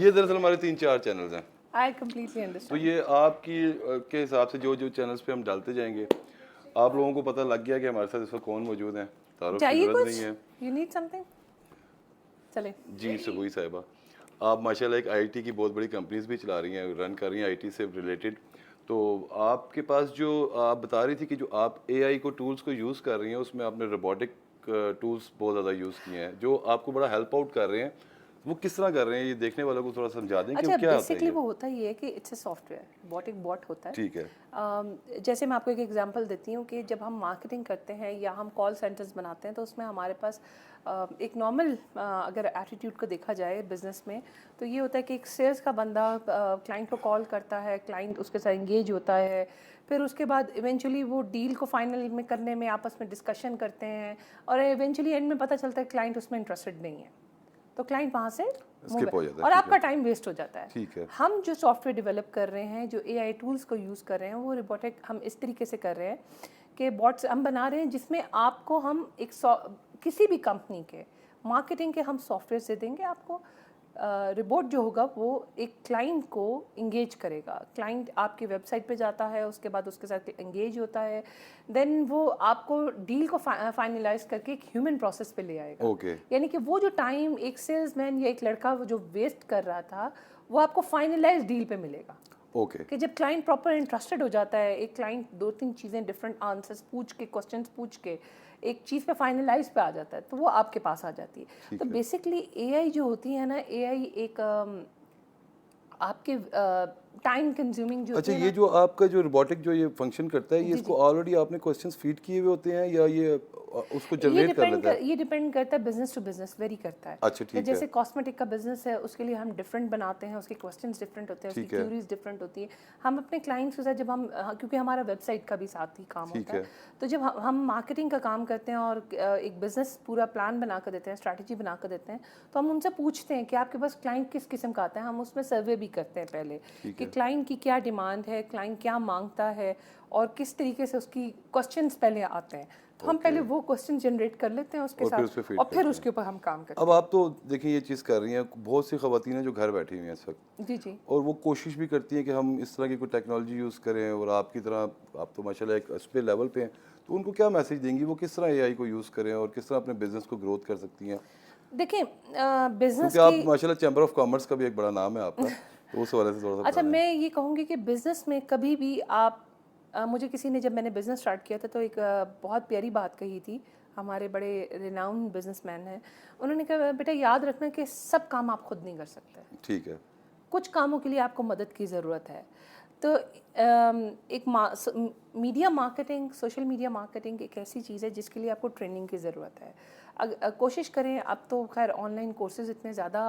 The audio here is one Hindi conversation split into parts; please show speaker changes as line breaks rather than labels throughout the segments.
ये दरअसल हमारे 3-4 चैनल्स हैं।
आई कम्प्लीटली
तो
अंडरस्टैंड।
ये आपकी के हिसाब से जो जो चैनल्स पे हम डालते जाएंगे, आप लोगों को पता लग गया कि हमारे साथ इस वक्त कौन मौजूद है। तारुफ की
चाहिए
जरूरत
कुछ?
नहीं है।
You need something? चले।
जी सबूई साहिबा, आप माशाल्लाह एक आईटी की बहुत बड़ी कंपनीज भी चला रही हैं, रन कर रही हैं आईटी से रिलेटेड। तो आपके पास जो आप बता रही थी कि जो आप एआई को टूल्स को यूज़ कर रही हैं, उसमें आपने रोबोटिक टूल्स बहुत ज़्यादा यूज़ किए हैं जो आपको बड़ा हेल्प आउट कर रहे हैं। वो किस तरह कर रहे हैं, ये देखने वालों को थोड़ा समझा दें कि वो
अच्छा,
क्या होता है
बेसिकली
ये।
वो होता ये है कि इट्स अ सॉफ्टवेयर, बॉट एक बॉट होता है।
ठीक है।
जैसे मैं आपको एक एग्जांपल देती हूँ कि जब हम मार्केटिंग करते हैं या हम कॉल सेंटर्स बनाते हैं तो उसमें हमारे पास एक नॉर्मल अगर एटीट्यूड को देखा जाए बिजनेस में, तो ये होता है कि एक सेल्स का बंदा क्लाइंट को कॉल करता है, क्लाइंट उसके साथ एंगेज होता है, फिर उसके बाद इवेंचुअली वो डील को फाइनल में करने में आपस में डिस्कशन करते हैं और इवेंचुअली एंड में पता चलता है क्लाइंट उसमें इंटरेस्टेड नहीं है, तो क्लाइंट वहाँ से
स्किप हो जाता है।
और
ठीक
आपका
है।
टाइम वेस्ट हो जाता है।
ठीक है।
हम जो सॉफ्टवेयर डेवलप कर रहे हैं, जो एआई टूल्स को यूज़ कर रहे हैं, वो रोबोटिक हम इस तरीके से कर रहे हैं कि बॉट्स हम बना रहे हैं जिसमें आपको हम एक किसी भी कंपनी के मार्केटिंग के हम सॉफ्टवेयर से देंगे आपको। रिपोर्ट जो होगा वो एक क्लाइंट को इंगेज करेगा। क्लाइंट आपकी वेबसाइट पे जाता है, उसके बाद उसके साथ इंगेज होता है, देन वो आपको डील को फाइनलाइज करके एक ह्यूमन प्रोसेस पे ले आएगा।
ओके।
यानी कि वो जो टाइम एक सेल्समैन या एक लड़का वो जो वेस्ट कर रहा था, वो आपको फाइनलाइज डील पे मिलेगा।
ओके।
कि जब क्लाइंट प्रॉपर इंटरेस्टेड हो जाता है, एक क्लाइंट 2-3 चीज़ें डिफरेंट आंसर्स पूछ के, क्वेश्चंस पूछ के एक चीज़ पे फाइनलाइज पे आ जाता है, तो वो आपके पास आ जाती है। तो बेसिकली एआई जो होती है ना, एआई एक आपके टाइम कंज्यूमिंग जो
अच्छा,
होती है
ये
ना।
जो आपका जो रोबोटिक जो ये फंक्शन करता है, ये
जी
इसको
जी।
ऑलरेडी आपने क्वेश्चंस फीड किए हुए होते हैं या ये उसको जनरेट कर लेता है?
ये डिपेंड करता है, बिजनेस टू बिजनेस वेरी करता है।
अच्छा
कि
ठीक है।
जैसे कॉस्मेटिक का बिजनेस है, उसके लिए हम डिफरेंट बनाते हैं, उसके क्वेश्चंस डिफरेंट होते हैं, उसकी
ठीक है।
क्यूरीज डिफरेंट होती है। हम अपने क्लाइंट्स के साथ जब हम क्योंकि हमारा वेबसाइट का भी साथ ही काम
ठीक
होता है,
है।
तो जब हम मार्केटिंग का काम करते हैं और एक बिजनेस पूरा प्लान बना कर देते हैं, स्ट्रैटेजी बना कर देते हैं, तो हम उनसे पूछते हैं कि आपके पास क्लाइंट किस किस्म का आता है। हम उसमें सर्वे भी करते हैं पहले
ठीक
कि
है।
क्लाइंट की क्या डिमांड है, क्लाइंट क्या मांगता है और किस तरीके से उसकी क्वेश्चंस पहले आते हैं। तो हम पहले वो क्वेश्चन जनरेट कर लेते हैं उसके
और फिर उस पे
साथ
फीड
और फिर
करते हैं।
उसके ऊपर हम काम करते
अब आप तो देखिए ये चीज़ कर रही हैं, बहुत सी ख़वातीन हैं जो घर बैठी हुई हैं इस वक्त,
हैं। जी जी।
और वो कोशिश भी करती हैं कि हम इस तरह की कोई टेक्नोलॉजी यूज़ करें, और आपकी तरह आप तो माशाल्लाह एक उस पे लेवल पे हैं, तो उनको क्या मैसेज देंगी, वो किस तरह एआई को यूज़ करें और किस तरह अपने बिजनेस को ग्रोथ कर सकती हैं?
देखिए बिजनेस
क्योंकि
की।
आप माशाल्लाह चैम्बर ऑफ कॉमर्स का भी एक बड़ा नाम है आपका, तो उस हवाले से थोड़ा सा
अच्छा,
बता दें।
मैं ये कहूँगी कि बिजनेस में कभी भी आप मुझे किसी ने जब मैंने बिजनेस स्टार्ट किया था तो एक बहुत प्यारी बात कही थी। हमारे बड़े रिनाउंड बिजनेसमैन हैं, उन्होंने कहा बेटा याद रखना कि सब काम आप खुद नहीं कर सकते,
ठीक है।
कुछ कामों के लिए आपको मदद की ज़रूरत है। तो एक media marketing, social media marketing एक ऐसी चीज़ है जिसके लिए आपको ट्रेनिंग की ज़रूरत है। कोशिश करें, अब तो खैर ऑनलाइन कोर्सेज इतने ज़्यादा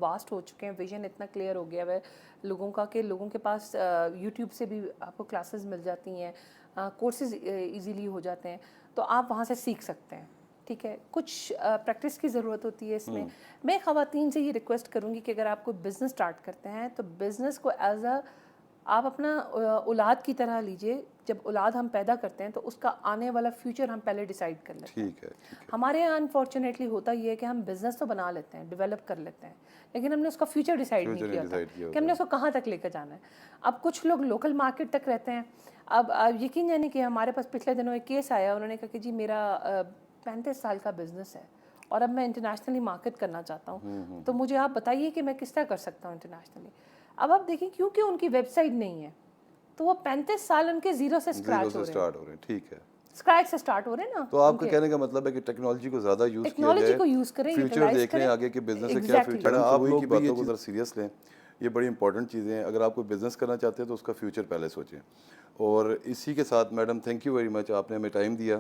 वास्ट हो चुके हैं, विजन इतना क्लियर हो गया है लोगों का कि लोगों के पास यूट्यूब से भी आपको क्लासेस मिल जाती हैं, कोर्सेज इजीली हो जाते हैं, तो आप वहाँ से सीख सकते हैं। ठीक है, कुछ प्रैक्टिस की ज़रूरत होती है इसमें। मैं ख़वातीन से ये रिक्वेस्ट करूँगी कि अगर आप कोई बिज़नेस स्टार्ट करते हैं तो बिज़नेस को एज अ आप अपना औलाद की तरह लीजिए। जब औलाद हम पैदा करते हैं तो उसका आने वाला फ्यूचर हम पहले डिसाइड कर लेते हैं।
ठीक है। ठीक है।
हमारे यहाँ अनफॉर्चुनेटली होता ये है कि हम बिज़नेस तो बना लेते हैं, डेवलप कर लेते हैं, लेकिन हमने उसका फ्यूचर डिसाइड नहीं
फ्यूचर ने
किया होता
डिसाइड किया
कि
होता
हमने
है।
उसको कहाँ तक लेकर जाना है। अब कुछ लोग लोकल मार्केट तक रहते हैं। अब यकीन जानिए कि हमारे पास पिछले दिनों एक केस आया, उन्होंने कहा कि जी मेरा 35 साल का बिजनेस है और अब मैं इंटरनेशनली मार्केट करना चाहता हूँ, तो मुझे आप बताइए कि मैं किस तरह कर सकता हूँ इंटरनेशनली। अब आप देखिए, क्योंकि उनकी वेबसाइट नहीं है तो वो 35 साल उनके जीरो से
जीरो
स्क्रैच
से
हो रहे हैं।
स्टार्ट हो रहे हैं। ठीक है।
स्क्रैच से स्टार्ट हो रहे हैं ना
तो आपका
उनके।
कहने का मतलब है कि टेक्नोलॉजी को ज़्यादा यूज़ किया
टेक्नोलॉजी
जाए,
को यूज़ करें,
फ्यूचर
यूटिलाइज
देख लें
करें।
आगे कि बिजनेस से क्या
एग्जैक्टली।
फ्यूचर है। आप लोग की भी बातों को ज़रा सीरियस लें, ये बड़ी इंपॉर्टेंट चीज़ें हैं। अगर आप कोई बिज़नेस करना चाहते हैं तो उसका फ्यूचर पहले सोचें। और इसी के साथ madam thank you very much, आपने हमें टाइम दिया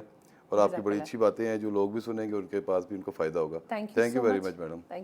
और आपकी बड़ी
जज़ाकल्लाह।
अच्छी बातें हैं जो लोग भी सुनेंगे उनके पास भी उनको फ़ायदा होगा।
Thank you
thank you
so
very
much.
Much madam.
Thank